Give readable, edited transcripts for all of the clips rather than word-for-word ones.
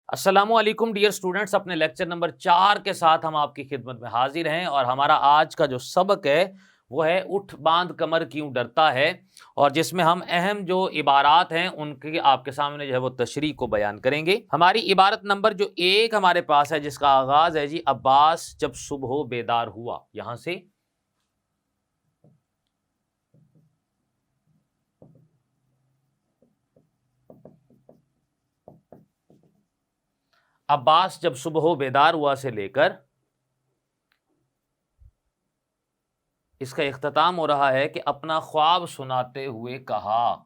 अस्सलामुअलैकुम dear students, अपने lecture number 4 के साथ हम आपकी खिदमत में हाजिर हैं और हमारा आज का जो सबक है वो है उठ बांध कमर क्यों डरता है, और जिसमें हम अहम जो इबारात हैं उनकी आपके सामने जो है वो तशरीह को बयान करेंगे। हमारी इबारत नंबर जो 1 हमारे पास है, जिसका आगाज है जी, अब्बास जब सुबह बेदार हुआ। यहां से अब्बास जब सुबह बेदार हुआ से लेकर इसका इख्तिताम हो रहा है कि अपना ख्वाब सुनाते हुए कहा।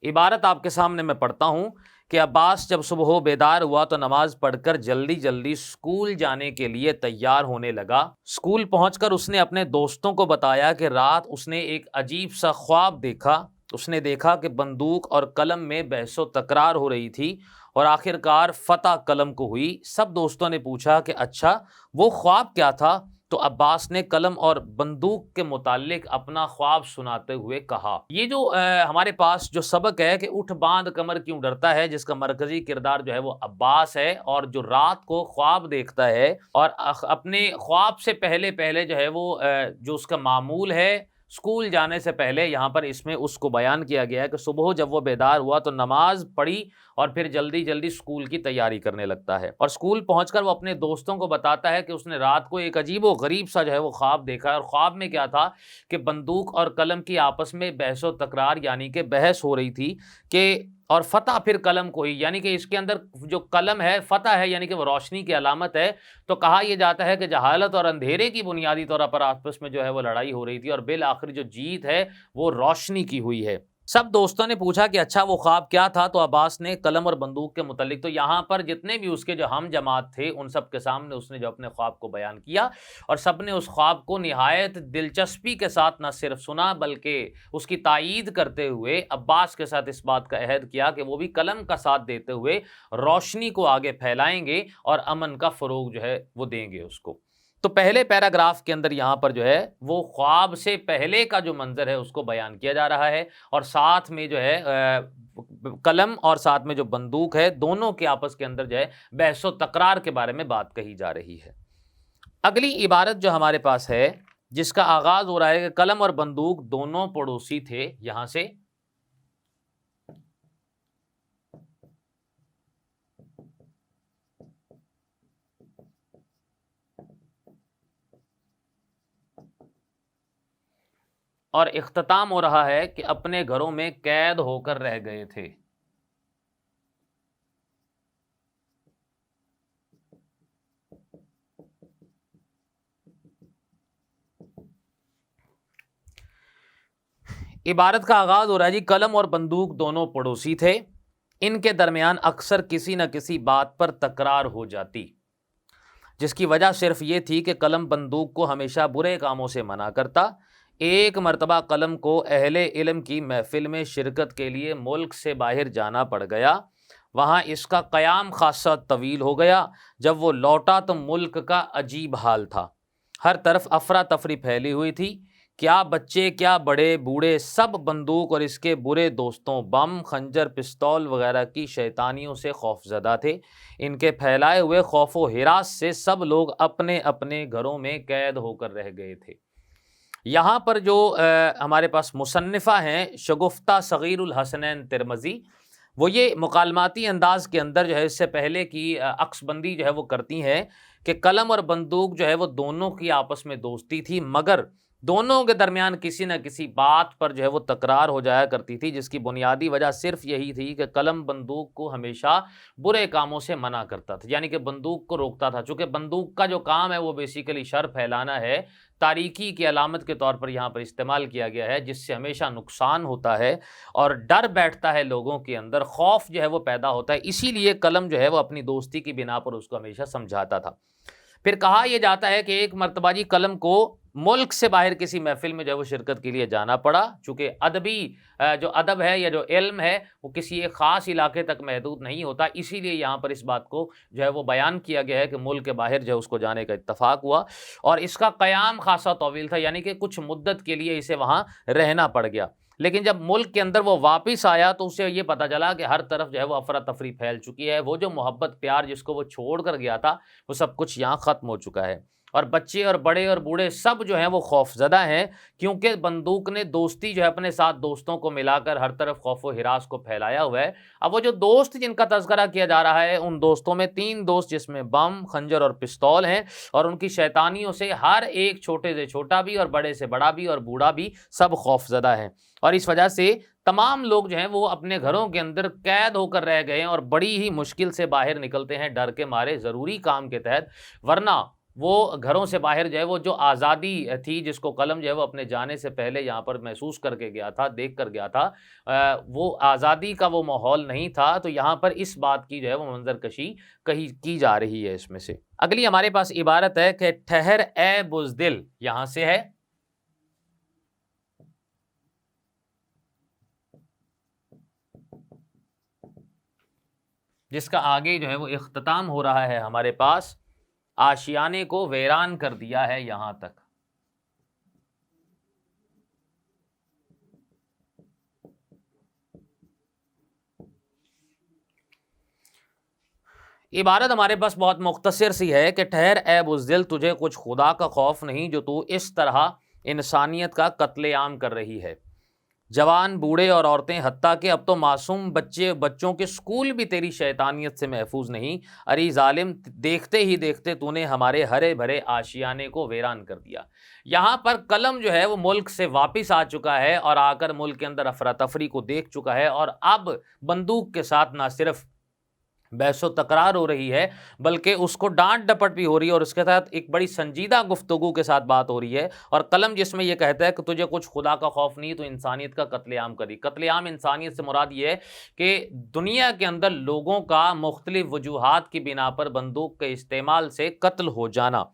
इबारत आपके सामने मैं पढ़ता हूं कि अब्बास जब सुबह बेदार हुआ तो नमाज पढ़कर जल्दी जल्दी स्कूल जाने के लिए तैयार होने लगा। स्कूल पहुंचकर उसने अपने दोस्तों को बताया कि रात उसने एक अजीब सा ख्वाब देखा। उसने देखा कि बंदूक और कलम में बहसो तकरार हो रही थी और आखिरकार फतह कलम को हुई। सब दोस्तों ने पूछा कि अच्छा, वो ख्वाब क्या था? तो अब्बास ने कलम और बंदूक के मुतालिक अपना ख्वाब सुनाते हुए कहा। ये जो हमारे पास जो सबक है कि उठ बांध कमर क्यों डरता है, जिसका मरकजी किरदार जो है वो अब्बास है, और जो रात को ख्वाब देखता है और अपने ख्वाब से पहले पहले जो है वो जो उसका मामूल है स्कूल जाने से पहले, यहाँ पर इसमें उसको बयान किया गया है कि सुबह जब वो बेदार हुआ तो नमाज पढ़ी और फिर जल्दी जल्दी स्कूल की तैयारी करने लगता है। और स्कूल पहुंचकर वो अपने दोस्तों को बताता है कि उसने रात को एक अजीब व गरीब सा जो है वो ख्वाब देखा है, और ख्वाब में क्या था कि बंदूक और कलम की आपस में बहसो तकरार यानी कि बहस हो रही थी कि और फतह फिर कलम को ही, यानी कि इसके अंदर जो कलम है फतह है, यानी कि वो रोशनी की अलामत है। तो कहा यह जाता है कि जहालत और अंधेरे की बुनियादी तौर पर आपस में जो है वो लड़ाई हो रही थी और बिल आखिर जो जीत है वो रोशनी की हुई है। सब दोस्तों ने पूछा कि अच्छा, वो ख्वाब क्या था? तो अब्बास ने कलम और बंदूक के मुतालिक, तो यहाँ पर जितने भी उसके जो हम जमात थे उन सब के सामने उसने जो अपने ख्वाब को बयान किया, और सब ने उस ख्वाब को निहायत दिलचस्पी के साथ न सिर्फ सुना बल्कि उसकी तायीद करते हुए अब्बास के साथ इस बात का अहद किया कि वो भी कलम का साथ देते हुए रोशनी को आगे फैलाएंगे और अमन का फरोग जो है वो देंगे उसको। तो पहले पैराग्राफ के अंदर यहां पर जो है वो ख्वाब से पहले का जो मंजर है उसको बयान किया जा रहा है, और साथ में जो है कलम और साथ में जो बंदूक है दोनों के आपस के अंदर जो है बहसो तकरार के बारे में बात कही जा रही है। अगली इबारत जो हमारे पास है, जिसका आगाज हो रहा है कि कलम और बंदूक दोनों पड़ोसी थे। यहां से और इख्तिताम हो रहा है कि अपने घरों में कैद होकर रह गए थे। इबारत का आगाज हो रहा है जी, कलम और बंदूक दोनों पड़ोसी थे, इनके दरमियान अक्सर किसी न किसी बात पर तकरार हो जाती, जिसकी वजह सिर्फ ये थी कि कलम बंदूक को हमेशा बुरे कामों से मना करता। एक मर्तबा कलम को अहले इल्म की महफिल में शिरकत के लिए मुल्क से बाहर जाना पड़ गया। वहाँ इसका क़याम खासा तवील हो गया। जब वो लौटा तो मुल्क का अजीब हाल था। हर तरफ अफरा तफरी फैली हुई थी। क्या बच्चे, क्या बड़े बूढ़े, सब बंदूक और इसके बुरे दोस्तों, बम, खंजर, पिस्तौल वगैरह की शैतानियों से खौफजदा थे। इनके फैलाए हुए खौफो हिरास से सब लोग अपने अपने घरों में कैद होकर रह गए थे। यहाँ पर जो हमारे पास मुसन्निफ़ा हैं शगुफ्ता सगीरुल हसनैन तिरमज़ी, वो ये मुकालमाती अंदाज के अंदर जो है इससे पहले की अक्सबंदी जो है वो करती हैं कि कलम और बंदूक जो है वो दोनों की आपस में दोस्ती थी, मगर दोनों के दरमियान किसी न किसी बात पर जो है वो तकरार हो जाया करती थी, जिसकी बुनियादी वजह सिर्फ यही थी कि कलम बंदूक को हमेशा बुरे कामों से मना करता था, यानी कि बंदूक को रोकता था। चूँकि बंदूक का जो काम है वो बेसिकली शर फैलाना है, तारीकी की अलामत के तौर पर यहाँ पर इस्तेमाल किया गया है, जिससे हमेशा नुकसान होता है और डर बैठता है लोगों के अंदर, खौफ जो है वो पैदा होता है। इसीलिए कलम जो है वो अपनी दोस्ती की बिना पर उसको हमेशा समझाता था। फिर कहा यह जाता है कि एक मर्तबा जी कलम को मुल्क से बाहर किसी महफिल में जो है वो शिरकत के लिए जाना पड़ा, चूँकि अदबी जो अदब है या जो इल्म है वो किसी एक ख़ास इलाके तक महदूद नहीं होता, इसीलिए यहाँ पर इस बात को जो है वो बयान किया गया है कि मुल्क के बाहर जो है उसको जाने का इत्तफ़ाक़ हुआ और इसका क़याम ख़ासा तवील था, यानी कि कुछ मुद्दत के लिए इसे वहाँ रहना पड़ गया। लेकिन जब मुल्क के अंदर वो वापस आया तो उसे ये पता चला कि हर तरफ जो है वो अफरा-तफरी फैल चुकी है, वो जो मोहब्बत प्यार जिसको वो छोड़ कर गया था, वो सब कुछ यहाँ ख़त्म हो चुका है। और बच्चे और बड़े और बूढ़े सब जो हैं वो खौफज़दा हैं, क्योंकि बंदूक ने दोस्ती जो है अपने साथ दोस्तों को मिलाकर हर तरफ खौफ व हिरास को फैलाया हुआ है। अब वो जो दोस्त जिनका तज़किरा किया जा रहा है, उन दोस्तों में 3 दोस्त जिसमें बम, खंजर और पिस्तौल हैं और उनकी शैतानियों से हर एक छोटे से छोटा भी और बड़े से बड़ा भी और बूढ़ा भी सब खौफज़दा हैं। और इस वजह से तमाम लोग जो हैं वो अपने घरों के अंदर कैद होकर रह गए हैं और बड़ी ही मुश्किल से बाहर निकलते हैं डर के मारे, ज़रूरी काम के तहत, वरना वो घरों से बाहर जो है वो जो आज़ादी थी जिसको कलम जो है वो अपने जाने से पहले यहाँ पर महसूस करके गया था, देख कर गया था, वो आज़ादी का वो माहौल नहीं था। तो यहाँ पर इस बात की जो है वो मंजरकशी कही की जा रही है इसमें से। अगली हमारे पास इबारत है कि ठहर ए बुज़दिल, यहाँ से है जिसका आगे जो है वो इख्तिताम हो रहा है हमारे पास, आशियाने को वीरान कर दिया है यहां तक। इबारत हमारे पास बहुत मुख्तसर सी है कि ठहर ए बुज़दिल, तुझे कुछ खुदा का खौफ नहीं जो तू इस तरह इंसानियत का कत्लेआम कर रही है। जवान, बूढ़े और औरतें, हत्ता कि अब तो मासूम बच्चों के स्कूल भी तेरी शैतानियत से महफूज नहीं। अरे जालिम, देखते ही देखते तूने हमारे हरे भरे आशियाने को वीरान कर दिया। यहाँ पर कलम जो है वो मुल्क से वापस आ चुका है और आकर मुल्क के अंदर अफरा तफरी को देख चुका है और अब बंदूक के साथ ना सिर्फ बहसो तकरार हो रही है बल्कि उसको डांट डपट भी हो रही है और उसके साथ एक बड़ी संजीदा गुफ्तगू के साथ बात हो रही है। और कलम जिसमें यह कहता है कि तुझे कुछ खुदा का खौफ नहीं तो इंसानियत का कत्लेआम करी। कत्लेआम इंसानियत से मुराद ये है कि दुनिया के अंदर लोगों का मुख्तलिफ वजूहात की बिना पर बंदूक के इस्तेमाल से कत्ल हो जाना।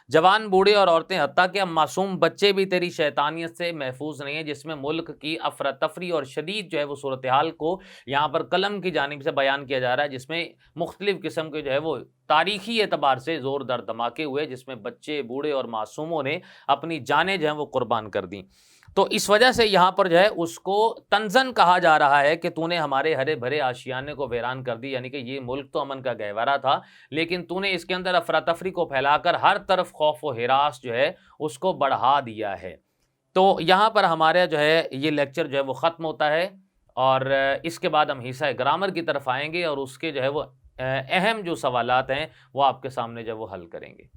जवान, बूढ़े और औरतें, हत्ता कि अब मासूम बच्चे भी तेरी शैतानियत से महफूज नहीं है, जिसमें मुल्क की अफरा तफरी और शदीद जो है वो सूरत हाल को यहाँ पर कलम की जानिब से बयान किया जा रहा है, जिसमें मुख्तलिफ किस्म के जो है वो तारीखी एतबार से ज़ोरदार धमाके हुए, जिसमें बच्चे, बूढ़े और मासूमों ने अपनी जानें जो हैं वो कुर्बान कर दी। तो इस वजह से यहाँ पर जो है उसको तंजन कहा जा रहा है कि तूने हमारे हरे भरे आशियाने को वीरान कर दी, यानी कि ये मुल्क तो अमन का गहवारा था लेकिन तूने इसके अंदर अफरा तफरी को फैलाकर हर तरफ खौफ व हिरास जो है उसको बढ़ा दिया है। तो यहाँ पर हमारा जो है ये लेक्चर जो है वो ख़त्म होता है और इसके बाद हम हिस्सा ग्रामर की तरफ आएंगे और उसके जो है वो अहम जो सवालात हैं वो आपके सामने जो है वो हल करेंगे।